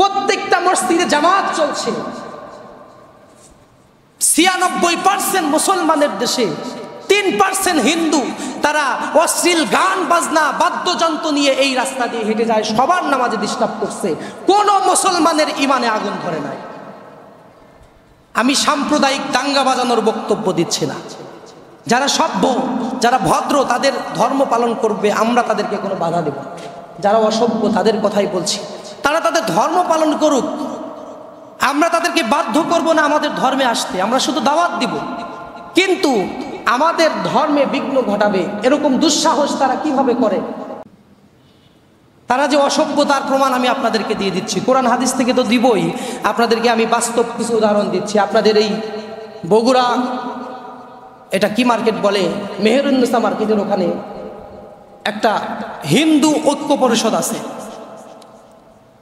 প্রত্যেকটা মসজিদে জামাত চলছে। ৯৬% মুসলমানের দেশে ৩% হিন্দু, তারা অশ্লীল গান বাজনা বাদ্যযন্ত্র নিয়ে এই রাস্তা দিয়ে হেঁটে যায়, সবার নামাজে ডিস্টার্ব করছে, কোনো মুসলমানের ইমানে আগুন ধরে নাই। আমি সাম্প্রদায়িক দাঙ্গা বাজানোর বক্তব্য দিচ্ছি না। যারা সভ্য, যারা ভদ্র, তাদের ধর্ম পালন করবে, আমরা তাদেরকে কোনো বাধা দেব না। যারা অসভ্য তাদের কথাই বলছি, তারা তাদের ধর্ম পালন করুক, আমরা তাদেরকে বাধ্য করব না আমাদের ধর্মে আসতে, আমরা শুধু দাওয়াত দিব। কিন্তু আমাদের ধর্মে বিঘ্ন ঘটাবে এরকম দুঃসাহস তারা কিভাবে করে? তারা যে অসভ্যতার প্রমাণ আমি আপনাদেরকে দিয়ে দিচ্ছি, কোরআন হাদিস থেকে তো দিবই, আপনাদেরকে আমি বাস্তব কিছু উদাহরণ দিচ্ছি। আপনাদের এই বগুড়া, এটা কি মার্কেট বলে, মেহেরুন্নেসা মার্কেটের ওখানে একটা হিন্দু ঐক্য পরিষদ আছে।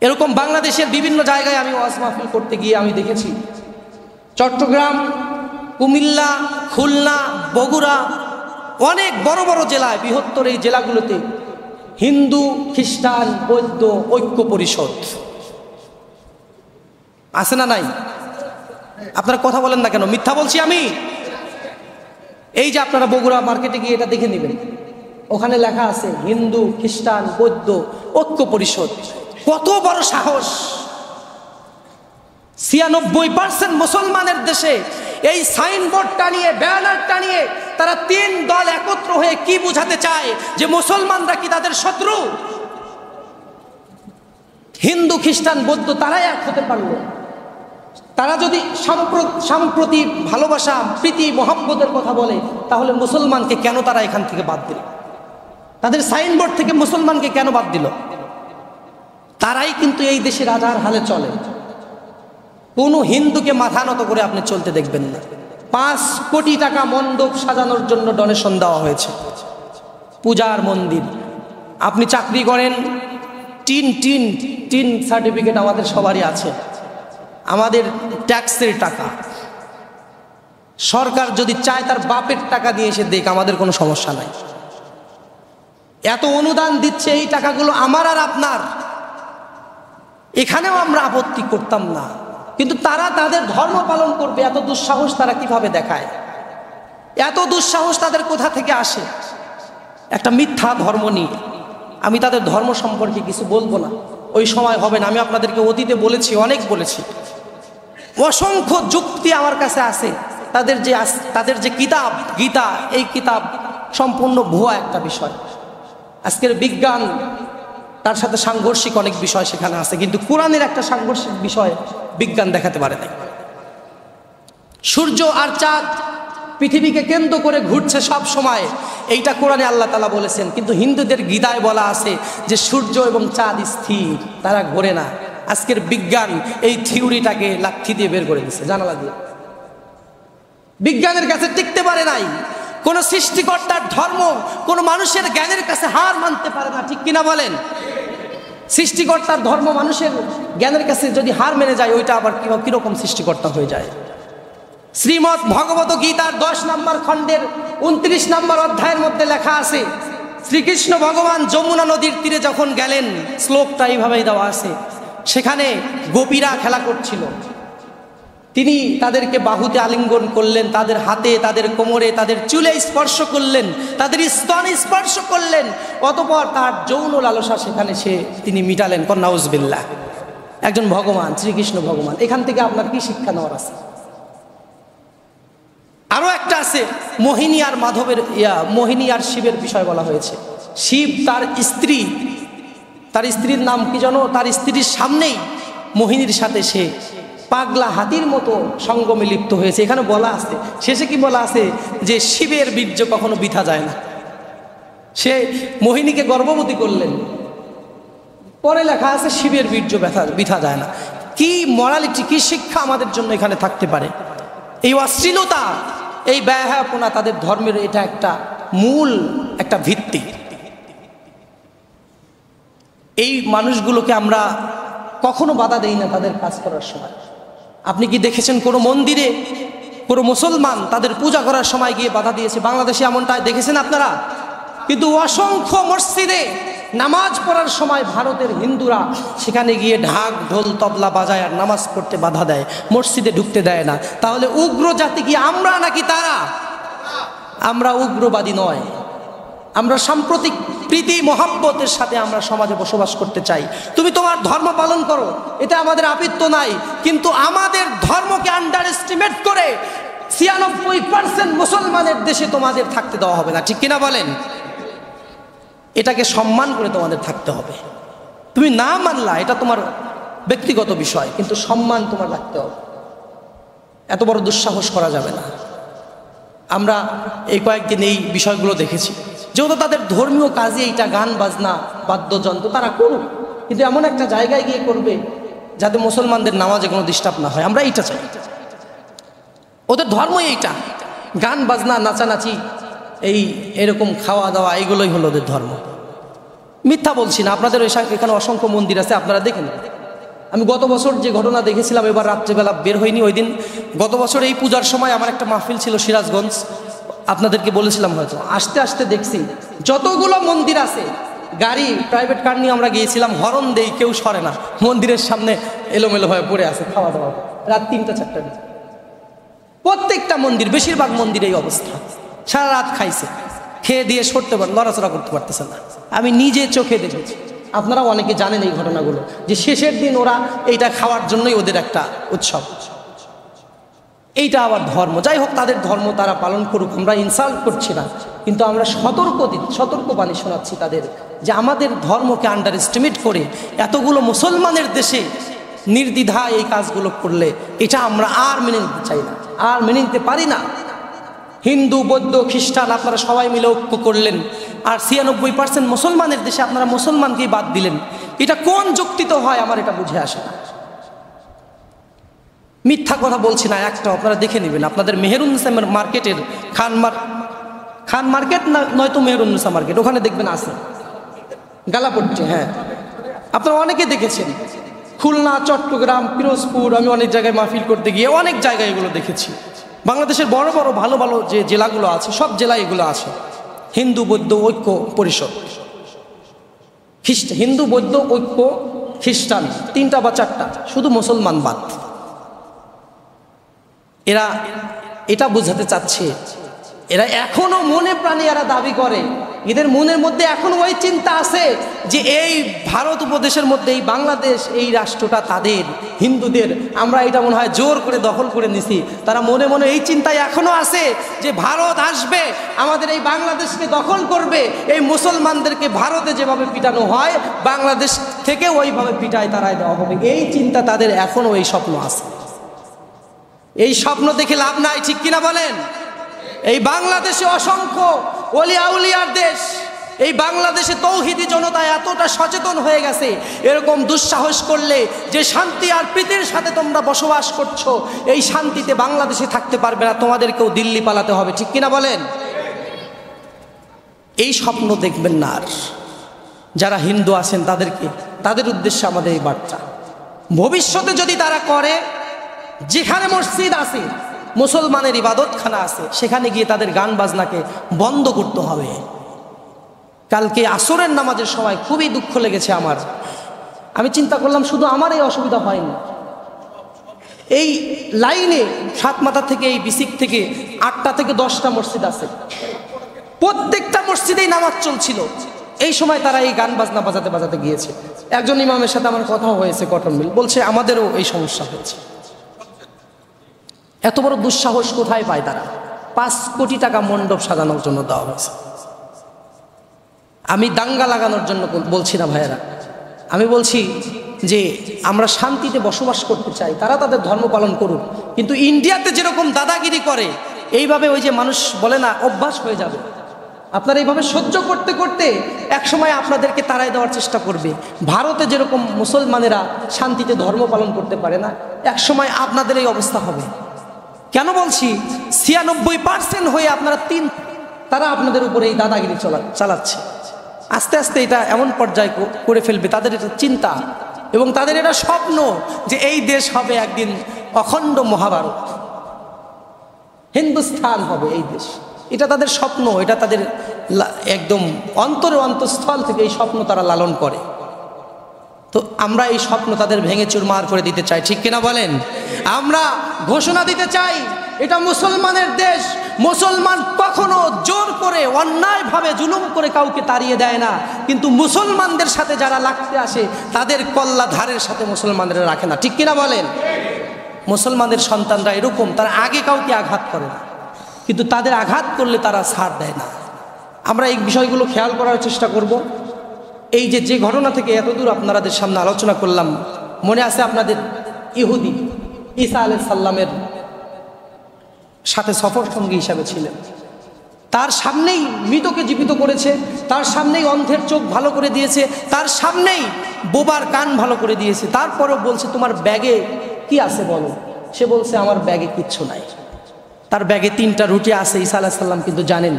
এরকম বাংলাদেশের বিভিন্ন জায়গায় আমি ওয়াজ মাহফিল করতে গিয়ে আমি দেখেছি, চট্টগ্রাম, কুমিল্লা, খুলনা, বগুড়া, অনেক বড় বড় জেলায়, বৃহত্তর এই জেলাগুলোতে হিন্দু, খ্রিস্টান, বৌদ্ধ ঐক্য পরিষদ আছে না নাই? আপনারা কথা বলেন না কেন? মিথ্যা বলছি আমি? এই যে আপনারা বগুড়া মার্কেটে গিয়ে এটা দেখে নেবেন, ওখানে লেখা আছে হিন্দু, খ্রিস্টান, বৌদ্ধ ঐক্য পরিষদ। কত বড় সাহস! ৯৬% মুসলমানের দেশে এই সাইনবোর্ড টানিয়ে, ব্যানার টানিয়ে তারা ৩ দল একত্র হয়ে কি বোঝাতে চায়? যে মুসলমানরা কি তাদের শত্রু? হিন্দু, খ্রিস্টান, বৌদ্ধ তারাই এক হতে পারলো। তারা যদি সাম্প্রতি ভালোবাসা, প্রীতি, মহব্বতের কথা বলে, তাহলে মুসলমানকে কেন তারা এখান থেকে বাদ দিল? তাদের সাইনবোর্ড থেকে মুসলমানকে কেন বাদ দিল? তারাই কিন্তু এই দেশে রাজার হালে চলে। কোনো হিন্দুকে মাথা নত করে আপনি চলতে দেখবেন না। ৫ কোটি টাকা মণ্ডপ সাজানোর জন্য ডোনেশন দেওয়া হয়েছে, পূজার মন্দির। আপনি চাকরি করেন, টিন সার্টিফিকেট আমাদের সবারই আছে, আমাদের ট্যাক্সের টাকা। সরকার যদি চায় তার বাপের টাকা দিয়ে এসে দেখ, আমাদের কোনো সমস্যা নাই। এত অনুদান দিচ্ছে, এই টাকাগুলো আমার আর আপনার, এখানেও আমরা আপত্তি করতাম না। কিন্তু তারা তাদের ধর্ম পালন করবে, এত দুঃসাহস তারা কিভাবে দেখায়? এত দুঃসাহস তাদের কোথা থেকে আসে? একটা মিথ্যা ধর্ম নিয়ে। আমি তাদের ধর্ম সম্পর্কে কিছু বলবো না, ওই সময় হবে না। আমি আপনাদেরকে অতীতে বলেছি, অনেক বলেছি। অসংখ্য যুক্তি আমার কাছে আছে। তাদের যে কিতাব গীতা, এই কিতাব সম্পূর্ণ ভুয়া একটা বিষয়। আজকের বিজ্ঞান, তার সাথে সাংঘর্ষিক অনেক বিষয় সেখানে আছে, কিন্তু কোরআনের একটা সাংঘর্ষিক বিষয় বিজ্ঞান দেখাতে পারে না। সূর্য আর চাঁদ পৃথিবীকে কেন্দ্র করে ঘুরছে সব সময়, এইটা কোরআনে আল্লাহ তাআলা বলেছেন। কিন্তু হিন্দুদের গীতায় বলা আছে যে সূর্য এবং চাঁদ স্থির, তারা ঘোরে না। আজকের বিজ্ঞান এই থিওরিটাকে লাথি দিয়ে বের করে দিচ্ছে, জানালা দিয়ে। বিজ্ঞানের কাছে টিকতে পারে নাই। কোন সৃষ্টিকর্তার ধর্ম কোন মানুষের জ্ঞানের কাছে হার মানতে পারে না, ঠিক কিনা বলেন? সৃষ্টিকর্তার ধর্ম মানুষের জ্ঞানের কাছে যদি হার মেনে যায়, ওইটা আবার কিরকম সৃষ্টিকর্তা হয়ে যায়? শ্রীমদ্ ভগবত গীতার 10 নম্বর খণ্ডের 29 নম্বর অধ্যায়ের মধ্যে লেখা আছে, শ্রীকৃষ্ণ ভগবান যমুনা নদীর তীরে যখন গেলেন, শ্লোকটা এইভাবেই দেওয়া আছে, সেখানে গোপীরা খেলা করছিল। তিনি তাদেরকে বাহুতে আলিঙ্গন করলেন, তাদের হাতে, তাদের কোমরে, তাদের চুলে স্পর্শ করলেন, তাদের স্তনে স্পর্শ করলেন। অতঃপর তার যৌন লালসা সেখানে তিনি মিটালেন। নাউজুবিল্লাহ। একজন ভগবান, শ্রীকৃষ্ণ ভগবান। এখান থেকে আপনার কি শিক্ষা নেওয়ার আছে? আরো একটা আছে, মোহিনী আর মাধবের মোহিনী আর শিবের বিষয় বলা হয়েছে। শিব তার স্ত্রীর নাম কি জানো? তার স্ত্রীর সামনেই মোহিনীর সাথে সে পাগলা হাতির মতো সঙ্গমে লিপ্ত হয়েছে। এখানে বলা আছে, শেষে কি বলা আছে? যে শিবের বীর্য কখনো বৃথা যায় না। সে মোহিনীকে গর্ভবতী করলেন, পরে লেখা আছে শিবের বীর্য বৃথা যায় না। কি মরালিটি, কি শিক্ষা আমাদের জন্য এখানে থাকতে পারে? এই অশ্লীলতা, এই ব্যয়াপনা তাদের ধর্মের এটা একটা মূল একটা ভিত্তি। এই মানুষগুলোকে আমরা কখনো বাধা দেই না তাদের কাজ করার সময়। আপনি কি দেখেছেন কোনো মন্দিরে কোনো মুসলমান তাদের পূজা করার সময় গিয়ে বাধা দিয়েছে? বাংলাদেশে এমনটা দেখেছেন আপনারা? কিন্তু অসংখ্য মসজিদে নামাজ পড়ার সময় ভারতের হিন্দুরা সেখানে গিয়ে ঢাক ঢোল তবলা বাজায় আর নামাজ পড়তে বাধা দেয়, মসজিদে ঢুকতে দেয় না। তাহলে উগ্র জাতি কি আমরা নাকি তারা? আমরা উগ্রবাদী নয়, আমরা সাম্প্রতিক প্রীতি মহাব্বতের সাথে আমরা সমাজে বসবাস করতে চাই। তুমি তোমার ধর্ম পালন করো, এটা আমাদের আপত্তি নাই, কিন্তু আমাদের ধর্মকে আন্ডার এস্টিমেট করে ৯৬% মুসলমানের দেশে তোমাদের থাকতে দেওয়া হবে না, ঠিক কিনা বলেন? এটাকে সম্মান করে তোমাদের থাকতে হবে। তুমি না মানলা এটা তোমার ব্যক্তিগত বিষয়, কিন্তু সম্মান তোমার রাখতে হবে। এত বড় দুঃসাহস করা যাবে না। আমরা এই কয়েকদিন এই বিষয়গুলো দেখেছি, যেহেতু তাদের ধর্মীয় কাজে এইটা গান বাজনা বাদ্যযন্ত্র তারা করুক, কিন্তু এমন একটা জায়গায় গিয়ে করবে যাতে মুসলমানদের নামাজে কোনো ডিস্টার্ব না হয়। আমরা এইটা চাই, ওদের ধর্ম এইটা, গান বাজনা নাচানাচি এরকম খাওয়া দাওয়া এইগুলোই হলো ওদের ধর্ম। মিথ্যা বলছি না, আপনাদের এখানে অসংখ্য মন্দির আছে, আপনারা দেখেন। আমি গত বছর যে ঘটনা দেখেছিলাম, এবার রাত্রেবেলা বের হয়নি ওই দিন, গত বছর এই পূজার সময় আমার একটা মাহফিল ছিল সিরাজগঞ্জ, আপনাদেরকে বলেছিলাম হয়তো। আসতে আসতে দেখছি যতগুলো মন্দির আছে, গাড়ি প্রাইভেট কার নিয়ে আমরা গিয়েছিলাম, হরন দেই কেউ সরে না, মন্দিরের সামনে এলোমেলো হয়ে পড়ে আছে খাওয়া দাওয়া, রাত ৩টা-৪টার দিকে প্রত্যেকটা মন্দির, বেশিরভাগ মন্দির এই অবস্থা। সারা রাত খাইছে, খেয়ে দিয়ে সরতে পারে, লড়াচড়া করতে পারতেছে না। আমি নিজে চোখে দেখেছি, আপনারাও অনেকে জানেন এই ঘটনাগুলো, যে শেষের দিন ওরা এইটা খাওয়ার জন্যই ওদের একটা উৎসব। এইটা আবার ধর্ম, যাই হোক তাদের ধর্ম তারা পালন করুক, আমরা ইনসাল্ট করছি না, কিন্তু আমরা সতর্কবাণী শোনাচ্ছি তাদের, যে আমাদের ধর্মকে আন্ডার এস্টিমেট করে এতগুলো মুসলমানের দেশে নির্দ্বিধায় এই কাজগুলো করলে এটা আমরা আর মেনে নিতে চাই না, আর মেনে নিতে পারি না। হিন্দু বৌদ্ধ খ্রিস্টান আপনারা সবাই মিলে ঐক্য করলেন, আর ৯৬% মুসলমানের দেশে আপনারা মুসলমানকেই বাদ দিলেন, এটা কোন যুক্তিতে হয় আমার এটা বুঝে আসে না। মিথ্যা কথা বলছি না একটা, আপনারা দেখে নেবেন। আপনাদের মেহেরুন্নেসা মার্কেটের খান মার্কেট নয়তো মেহেরুন্নেসা মার্কেট, ওখানে দেখবেন আছে গালাপট্টি, হ্যাঁ আপনারা অনেকে দেখেছেন। খুলনা, চট্টগ্রাম, পিরোজপুর, আমি অনেক জায়গায় মাহফিল করতে গিয়ে অনেক জায়গায় এগুলো দেখেছি। বাংলাদেশের বড় বড় ভালো ভালো যে জেলাগুলো আছে, সব জেলায় এগুলো আছে। হিন্দু বৌদ্ধ ঐক্য পরিষদ, হিন্দু বৌদ্ধ ঐক্য খ্রিস্টান, ৩টা বা ৪টা, শুধু মুসলমান বাদ। এরা এটা বোঝাতে চাচ্ছে, এরা এখনো মনে প্রাণে এরা দাবি করে, এদের মনের মধ্যে এখনো ওই চিন্তা আছে যে এই ভারত উপদেশের মধ্যে এই বাংলাদেশ এই রাষ্ট্রটা তাদের হিন্দুদের, আমরা এটা মনে হয় জোর করে দখল করে নিছি। তারা মনে মনে এই চিন্তায় এখনো আছে যে ভারত আসবে আমাদের এই বাংলাদেশকে দখল করবে, এই মুসলমানদেরকে ভারতে যেভাবে পিটানো হয় বাংলাদেশ থেকে ওইভাবে পিটায় তারাই দেওয়া হবে। এই চিন্তা তাদের এখনো, এই স্বপ্ন আছে। এই স্বপ্ন দেখে লাভ নাই, ঠিক কিনা বলেন? এই বাংলাদেশে অসংখ্য ওলিয়া উলিয়ার দেশ, এই বাংলাদেশে তৌহিদি জনতা এতটা সচেতন হয়ে গেছে, এরকম দুঃসাহস করলে যে শান্তি আর প্রীতির সাথে তোমরা বসবাস করছো, এই শান্তিতে বাংলাদেশে থাকতে পারবে না, তোমাদেরকেও দিল্লি পালাতে হবে, ঠিক কিনা বলেন? এই স্বপ্ন দেখবেন না। আর যারা হিন্দু আছেন তাদের উদ্দেশ্যে আমাদের এই বার্তা, ভবিষ্যতে যদি তারা করে, যেখানে মসজিদ আছে, মুসলমানের ইবাদতখানা আছে, সেখানে গিয়ে তাদের গান বাজনাকে বন্ধ করতে হবে। কালকে আসরের নামাজের সময় খুবই দুঃখ লেগেছে আমার। আমি চিন্তা করলাম শুধু আমার এই অসুবিধা হয়নি, এই লাইনে সাতমাথা থেকে এই বিসিক থেকে 8টা থেকে 10টা মসজিদ আছে, প্রত্যেকটা মসজিদেই নামাজ চলছিল। এই সময় তারা এই গান বাজনা বাজাতে গিয়েছে। একজন ইমামের সাথে আমার কথা হয়েছে, কটন মিল, বলছে আমাদেরও এই সমস্যা হয়েছে। এত বড় দুঃসাহস কোথায় পায় তারা? 5 কোটি টাকা মণ্ডপ সাজানোর জন্য দেওয়া হয়েছে। আমি দাঙ্গা লাগানোর জন্য বলছি না ভাইয়েরা, আমি বলছি যে আমরা শান্তিতে বসবাস করতে চাই, তারা তাদের ধর্ম পালন করুক, কিন্তু ইন্ডিয়াতে যেরকম দাদাগিরি করে, এইভাবে ওই যে মানুষ বলে না অভ্যাস হয়ে যাবে, আপনারা এইভাবে সহ্য করতে করতে একসময় আপনাদেরকে তাড়াই দেওয়ার চেষ্টা করবে। ভারতে যেরকম মুসলমানেরা শান্তিতে ধর্ম পালন করতে পারে না, একসময় আপনাদের এই অবস্থা হবে। কেন বলছি? ৯৬% হয়ে আপনারা তারা আপনাদের উপরে এই দাদাগিরি চালাচ্ছে। আস্তে আস্তে এটা এমন পর্যায়ে করে ফেলবে, তাদের এটা চিন্তা এবং তাদের এটা স্বপ্ন যে এই দেশ হবে একদিন অখণ্ড মহাভারত, হিন্দুস্থান হবে এই দেশ। এটা তাদের স্বপ্ন, এটা তাদের একদম অন্তঃস্থল থেকে এই স্বপ্ন তারা লালন করে। তো আমরা এই স্বপ্ন তাদের ভেঙে চুরমার করে দিতে চাই, ঠিক কিনা বলেন? আমরা ঘোষণা দিতে চাই এটা মুসলমানের দেশ। মুসলমান কখনো জোর করে অন্যায়ভাবে জুলুম করে কাউকে তাড়িয়ে দেয় না, কিন্তু মুসলমানদের সাথে যারা লাগতে আসে তাদের কল্লা ধারের সাথে মুসলমানরা রাখে না, ঠিক কিনা বলেন? মুসলমানদের সন্তানরা এরকম, তারা আগে কাউকে আঘাত করে না, কিন্তু তাদের আঘাত করলে তারা ছাড় দেয় না। আমরা এই বিষয়গুলো খেয়াল করার চেষ্টা করব। এই যে ঘটনা থেকে এতদূর আপনাদের সামনে আলোচনা করলাম, মনে আছে আপনাদের ইহুদি ঈসা আলাইহিস সালামের সাথে সফর সঙ্গী হিসাবে ছিলেন। তার সামনেই মৃতকে জীবিত করেছে, তার সামনেই অন্ধের চোখ ভালো করে দিয়েছে, তার সামনেই বোবার কান ভালো করে দিয়েছে। তারপরও বলছে তোমার ব্যাগে কি আছে বলো। সে বলছে আমার ব্যাগে কিচ্ছু নাই। তার ব্যাগে 3টা রুটি আছে। ঈসা আলাইহিস সালাম কিন্তু জানেন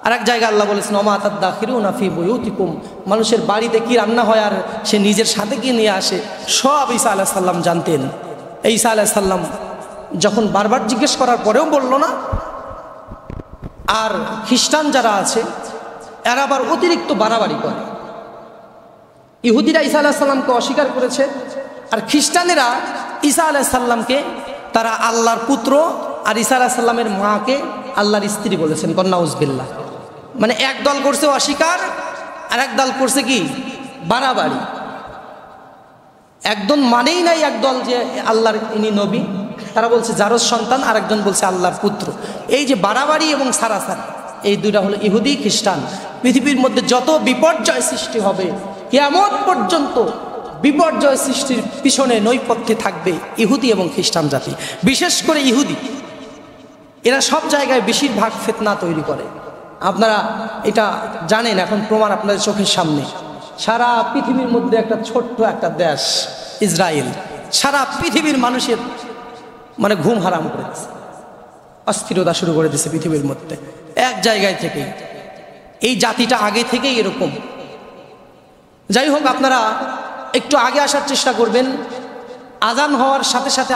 আর এক জায়গায় আল্লাহ বলেছেন মানুষের বাড়িতে কি রান্না হয় আর সে নিজের সাথে কি নিয়ে আসে সব ঈসা আলাইহিস সালাম জানতেন। ঈসা আলাইহিস সালাম যখন বারবার জিজ্ঞেস করার পরেও বলল না, আর খ্রিস্টান যারা আছে এরা আবার অতিরিক্ত বাড়াবাড়ি করে। ইহুদিরা ঈসা আলাইহিস সালামকে অস্বীকার করেছে, আর খ্রিস্টানেরা ঈসা আলাইহিস সালামকে তারা আল্লাহর পুত্র আর ঈসা আলাইহিস সালামের মাকে আল্লাহর স্ত্রী বলেছেন। নাউজুবিল্লাহ। মানে এক দল করছে অস্বীকার, আর এক দল করছে কি বাড়াবাড়ি। একদল মানেই নাই একদল যে আল্লাহর ইনি নবী, তারা বলছে জারজ সন্তান, আর একজন বলছে আল্লাহর পুত্র। এই যে বাড়াবাড়ি এবং সারাসারি, এই দুইটা হলো ইহুদি খ্রিস্টান। পৃথিবীর মধ্যে যত বিপর্যয় সৃষ্টি হবে কিয়ামত পর্যন্ত বিপর্যয় সৃষ্টির পিছনে নৈপথ্যে থাকবে ইহুদি এবং খ্রিস্টান জাতি। বিশেষ করে ইহুদি, এরা সব জায়গায় বেশিরভাগ ফিতনা তৈরি করে। আপনারা এটা জানেন, এখন প্রমাণ আপনাদের চোখের সামনে। সারা পৃথিবীর মধ্যে একটা ছোট্ট একটা দেশ ইসরায়েল সারা পৃথিবীর মানুষের মানে ঘুম হারাম করে দিচ্ছে, অস্থিরতা শুরু করে দিচ্ছে পৃথিবীর মধ্যে এক জায়গায় থেকে। এই জাতিটা আগে থেকেই এরকম। যাই হোক, আপনারা একটু আগে আসার চেষ্টা করবেন। আজান হওয়ার সাথে সাথে